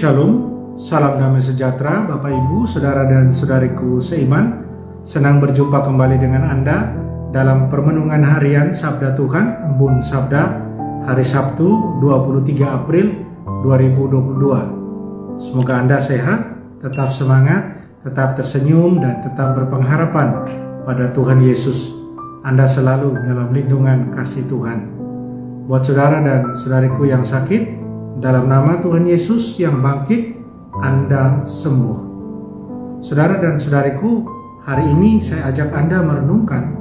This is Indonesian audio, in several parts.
Shalom, salam damai sejahtera Bapak Ibu, Saudara dan Saudariku seiman. Senang berjumpa kembali dengan Anda dalam permenungan harian Sabda Tuhan, Embun Sabda, hari Sabtu 23 April 2022. Semoga Anda sehat, tetap semangat, tetap tersenyum, dan tetap berpengharapan pada Tuhan Yesus. Anda selalu dalam lindungan kasih Tuhan. Buat saudara dan saudariku yang sakit, dalam nama Tuhan Yesus yang bangkit, Anda sembuh. Saudara dan saudariku, hari ini saya ajak Anda merenungkan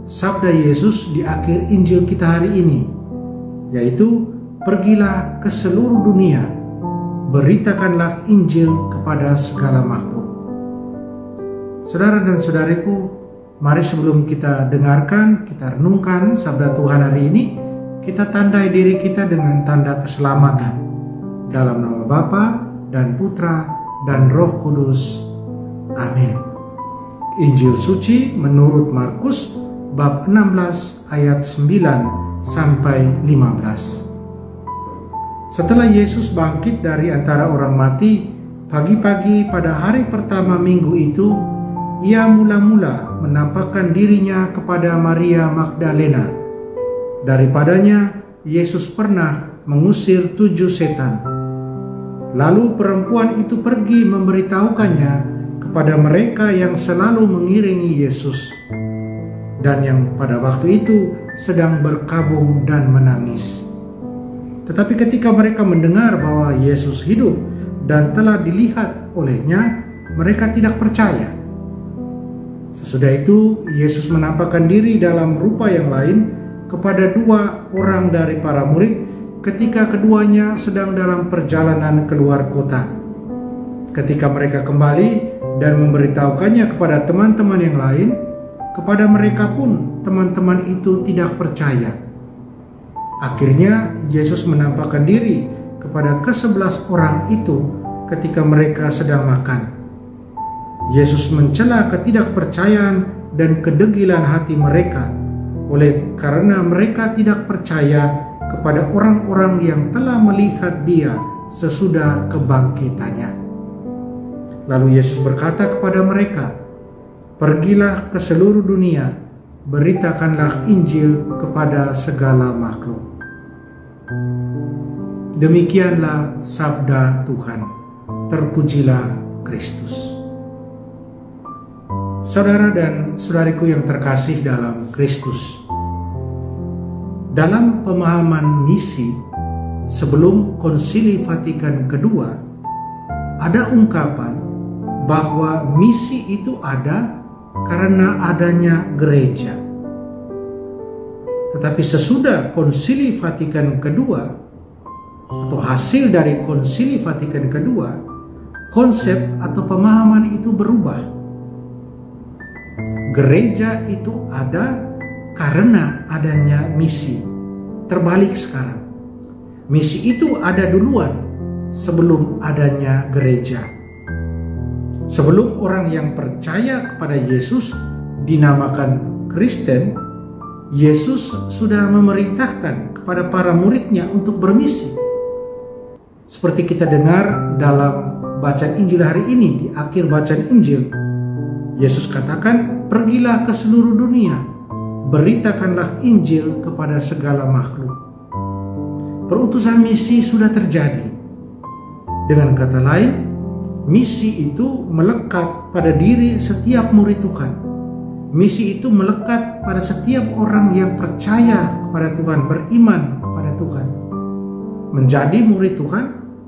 sabda Yesus di akhir Injil kita hari ini, yaitu pergilah ke seluruh dunia, beritakanlah Injil kepada segala makhluk. Saudara dan saudariku, mari sebelum kita dengarkan, kita renungkan sabda Tuhan hari ini, kita tandai diri kita dengan tanda keselamatan. Dalam nama Bapa dan Putra dan Roh Kudus. Amin. Injil suci menurut Markus bab 16 ayat 9 sampai 15. Setelah Yesus bangkit dari antara orang mati, pagi-pagi pada hari pertama minggu itu, ia mula-mula menampakkan dirinya kepada Maria Magdalena. Daripadanya Yesus pernah mengusir 7 setan. Lalu perempuan itu pergi memberitahukannya kepada mereka yang selalu mengiringi Yesus, dan yang pada waktu itu sedang berkabung dan menangis. Tetapi ketika mereka mendengar bahwa Yesus hidup dan telah dilihat olehnya, mereka tidak percaya. Sesudah itu Yesus menampakkan diri dalam rupa yang lain kepada 2 orang dari para murid ketika keduanya sedang dalam perjalanan keluar kota. Ketika mereka kembali dan memberitahukannya kepada teman-teman yang lain, kepada mereka pun teman-teman itu tidak percaya. Akhirnya Yesus menampakkan diri kepada ke-11 orang itu ketika mereka sedang makan. Yesus mencela ketidakpercayaan dan kedegilan hati mereka, oleh karena mereka tidak percaya kepada orang-orang yang telah melihat Dia sesudah kebangkitannya. Lalu Yesus berkata kepada mereka, "Pergilah ke seluruh dunia, beritakanlah Injil kepada segala makhluk." Demikianlah sabda Tuhan. Terpujilah Kristus. Saudara dan saudariku yang terkasih dalam Kristus, dalam pemahaman misi sebelum Konsili Vatikan II, ada ungkapan bahwa misi itu ada karena adanya gereja. Tetapi sesudah Konsili Vatikan II atau hasil dari Konsili Vatikan II, konsep atau pemahaman itu berubah. Gereja itu ada karena adanya misi. Terbalik sekarang. Misi itu ada duluan sebelum adanya gereja. Sebelum orang yang percaya kepada Yesus dinamakan Kristen, Yesus sudah memerintahkan kepada para muridnya untuk bermisi. Seperti kita dengar dalam bacaan Injil hari ini, di akhir bacaan Injil, Yesus katakan, "Pergilah ke seluruh dunia, beritakanlah Injil kepada segala makhluk." Perutusan misi sudah terjadi. Dengan kata lain, misi itu melekat pada diri setiap murid Tuhan. Misi itu melekat pada setiap orang yang percaya kepada Tuhan, beriman kepada Tuhan. Menjadi murid Tuhan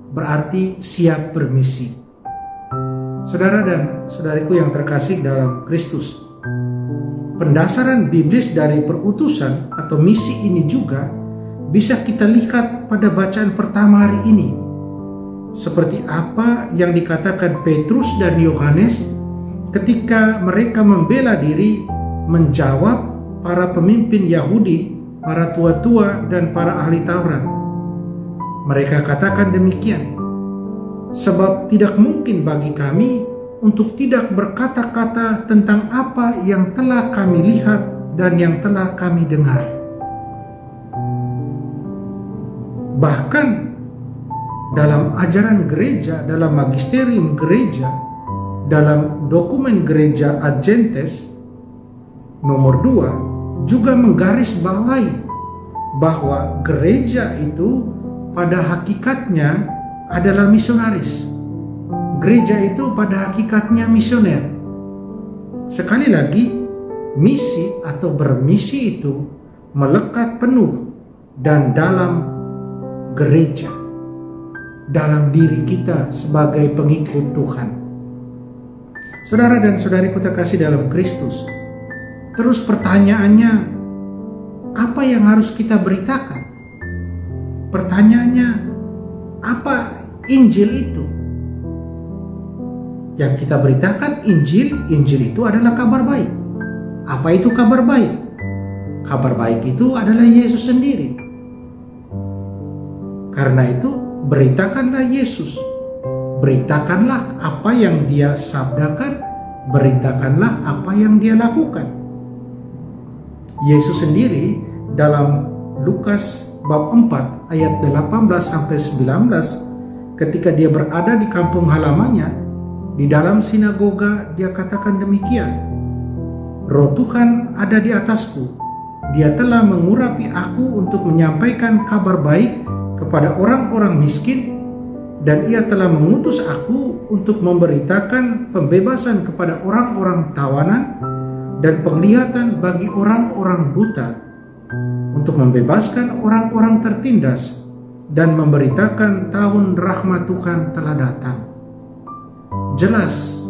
berarti siap bermisi. Saudara dan saudariku yang terkasih dalam Kristus, pendasaran biblis dari perutusan atau misi ini juga bisa kita lihat pada bacaan pertama hari ini. Seperti apa yang dikatakan Petrus dan Yohanes ketika mereka membela diri menjawab para pemimpin Yahudi, para tua-tua dan para ahli Taurat. Mereka katakan demikian, "Sebab tidak mungkin bagi kami untuk tidak berkata-kata tentang apa yang telah kami lihat dan yang telah kami dengar." Bahkan dalam ajaran gereja, dalam magisterium gereja, dalam dokumen gereja Ad Gentes nomor 2 juga menggarisbawahi bahwa gereja itu pada hakikatnya adalah misionaris. Gereja itu pada hakikatnya misioner. Sekali lagi, misi atau bermisi itu melekat penuh dan dalam gereja, dalam diri kita sebagai pengikut Tuhan. Saudara dan saudariku terkasih dalam Kristus, terus pertanyaannya, apa yang harus kita beritakan? Pertanyaannya, apa Injil itu? Yang kita beritakan Injil itu adalah kabar baik. Apa itu kabar baik? Kabar baik itu adalah Yesus sendiri. Karena itu, beritakanlah Yesus. Beritakanlah apa yang Dia sabdakan, beritakanlah apa yang Dia lakukan. Yesus sendiri dalam Lukas bab 4 ayat 18-19, ketika Dia berada di kampung halamannya, di dalam sinagoga, Dia katakan demikian, "Roh Tuhan ada di atasku. Dia telah mengurapi aku untuk menyampaikan kabar baik kepada orang-orang miskin, dan Ia telah mengutus aku untuk memberitakan pembebasan kepada orang-orang tawanan dan penglihatan bagi orang-orang buta, untuk membebaskan orang-orang tertindas dan memberitakan tahun rahmat Tuhan telah datang." Jelas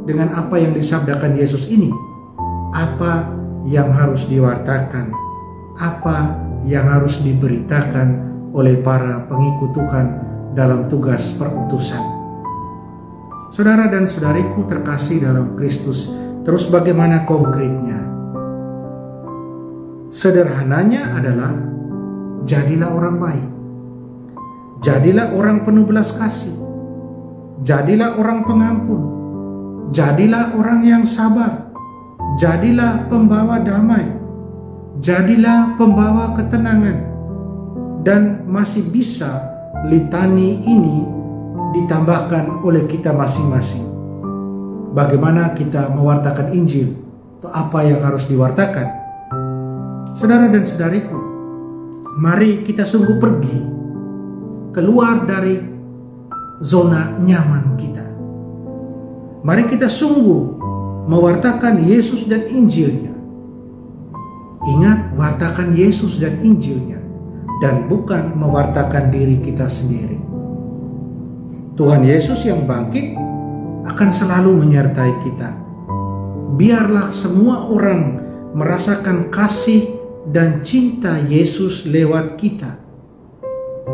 dengan apa yang disabdakan Yesus ini, apa yang harus diwartakan, apa yang harus diberitakan oleh para pengikut Tuhan dalam tugas perutusan. Saudara dan saudariku terkasih dalam Kristus, terus bagaimana konkretnya? Sederhananya adalah, jadilah orang baik. Jadilah orang penuh belas kasih. Jadilah orang pengampun. Jadilah orang yang sabar. Jadilah pembawa damai. Jadilah pembawa ketenangan. Dan masih bisa litani ini ditambahkan oleh kita masing-masing. Bagaimana kita mewartakan Injil? Atau apa yang harus diwartakan? Saudara dan saudariku, mari kita sungguh pergi keluar dari zona nyaman kita. Mari kita sungguh mewartakan Yesus dan Injilnya. Ingat, wartakan Yesus dan Injilnya, dan bukan mewartakan diri kita sendiri. Tuhan Yesus yang bangkit akan selalu menyertai kita. Biarlah semua orang merasakan kasih dan cinta Yesus lewat kita.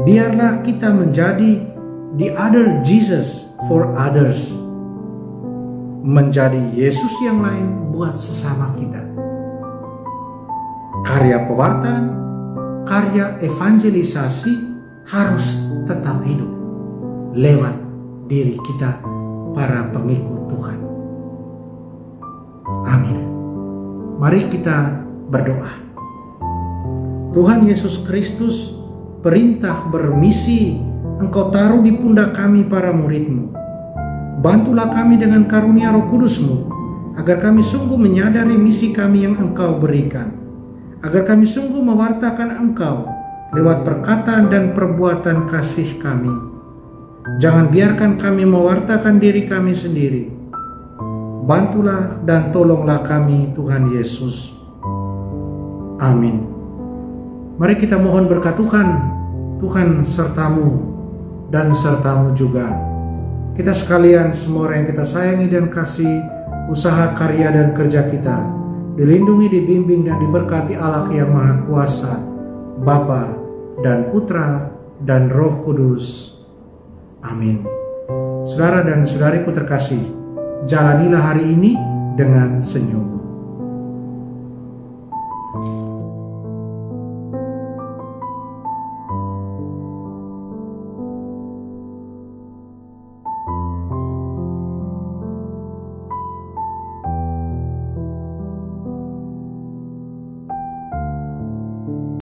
Biarlah kita menjadi the other Jesus for others. Menjadi Yesus yang lain buat sesama kita. Karya pewartaan, karya evangelisasi harus tetap hidup lewat diri kita, para pengikut Tuhan. Amin. Mari kita berdoa. Tuhan Yesus Kristus, perintah bermisi Engkau taruh di pundak kami para murid-Mu. Bantulah kami dengan karunia Roh Kudus-Mu, agar kami sungguh menyadari misi kami yang Engkau berikan. Agar kami sungguh mewartakan Engkau lewat perkataan dan perbuatan kasih kami. Jangan biarkan kami mewartakan diri kami sendiri. Bantulah dan tolonglah kami, Tuhan Yesus. Amin. Mari kita mohon berkat Tuhan sertamu dan sertamu juga. Kita sekalian, semua orang yang kita sayangi dan kasih, usaha, karya, dan kerja kita dilindungi, dibimbing, dan diberkati Allah yang Maha Kuasa, Bapa dan Putra dan Roh Kudus. Amin. Saudara dan saudariku terkasih, jalanilah hari ini dengan senyum.